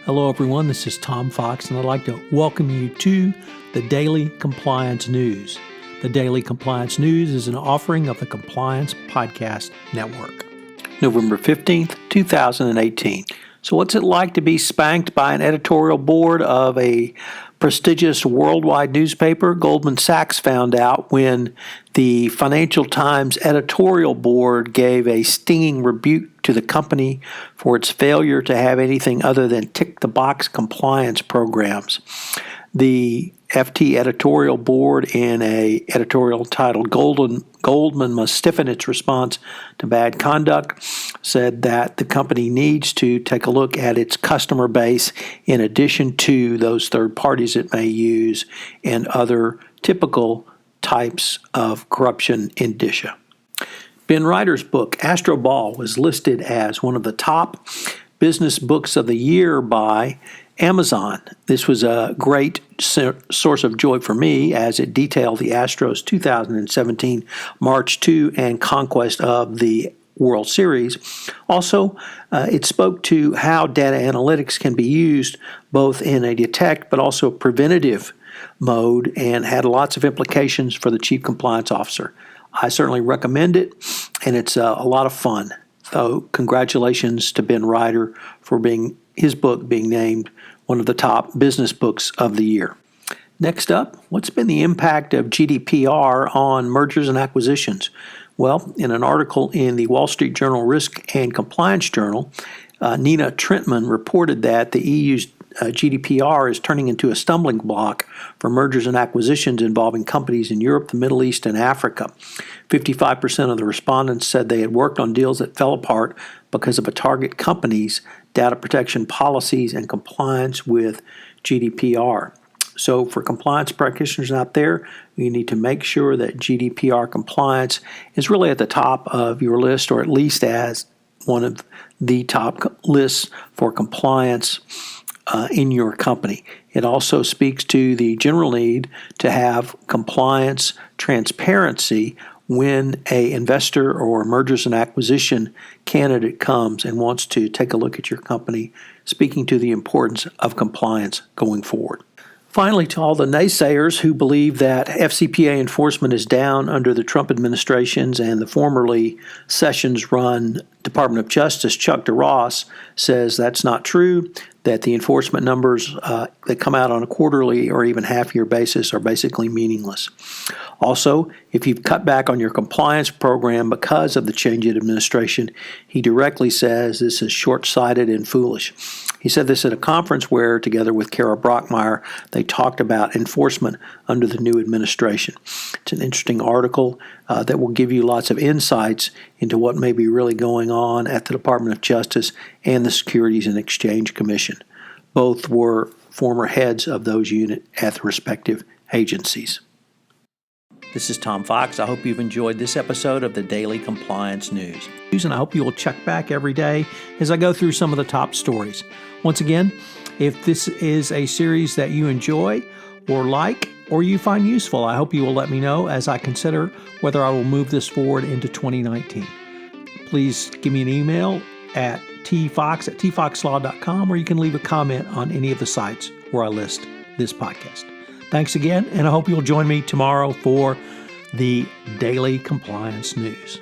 Hello everyone, this is Tom Fox and I'd like to welcome you to the Daily Compliance News. The Daily Compliance News is an offering of the Compliance Podcast Network. November 15th, 2018. So what's it like to be spanked by an editorial board of a prestigious worldwide newspaper? Goldman Sachs found out when the Financial Times editorial board gave a stinging rebuke to the company for its failure to have anything other than tick-the-box compliance programs. The FT editorial board, in an editorial titled Goldman Must Stiffen Its Response to Bad Conduct, said that the company needs to take a look at its customer base in addition to those third parties it may use and other typical types of corruption indicia. Ben Ryder's book, Astro Ball, was listed as one of the top business books of the year by Amazon. This was a great source of joy for me as it detailed the Astros' 2017 March to and conquest of the World Series. Also, it spoke to how data analytics can be used both in a detect but also preventative mode and had lots of implications for the Chief Compliance Officer. I certainly recommend it, and it's a lot of fun. So congratulations to Ben Ryder for his book being named one of the top business books of the year. Next up, what's been the impact of GDPR on mergers and acquisitions? Well, in an article in the Wall Street Journal Risk and Compliance Journal, Nina Trentman reported that the EU's GDPR is turning into a stumbling block for mergers and acquisitions involving companies in Europe, the Middle East, and Africa. 55% of the respondents said they had worked on deals that fell apart because of a target company's data protection policies and compliance with GDPR. So for compliance practitioners out there, you need to make sure that GDPR compliance is really at the top of your list, or at least as one of the top lists for compliance in your company. It also speaks to the general need to have compliance transparency when an investor or mergers and acquisition candidate comes and wants to take a look at your company, speaking to the importance of compliance going forward. Finally, to all the naysayers who believe that FCPA enforcement is down under the Trump administrations and the formerly Sessions-run Department of Justice, Chuck DeRoss, says that's not true, that the enforcement numbers that come out on a quarterly or even half-year basis are basically meaningless. Also, if you've cut back on your compliance program because of the change in administration, he directly says this is short-sighted and foolish. He said this at a conference where, together with Kara Brockmeyer, they talked about enforcement under the new administration. It's an interesting article that will give you lots of insights into what may be really going on at the Department of Justice and the Securities and Exchange Commission. Both were former heads of those units at the respective agencies. This is Tom Fox. I hope you've enjoyed this episode of the Daily Compliance News. And I hope you will check back every day as I go through some of the top stories. Once again, if this is a series that you enjoy or like or you find useful, I hope you will let me know as I consider whether I will move this forward into 2019. Please give me an email at tfox@tfoxlaw.com, or you can leave a comment on any of the sites where I list this podcast. Thanks again, and I hope you'll join me tomorrow for the Daily Compliance News.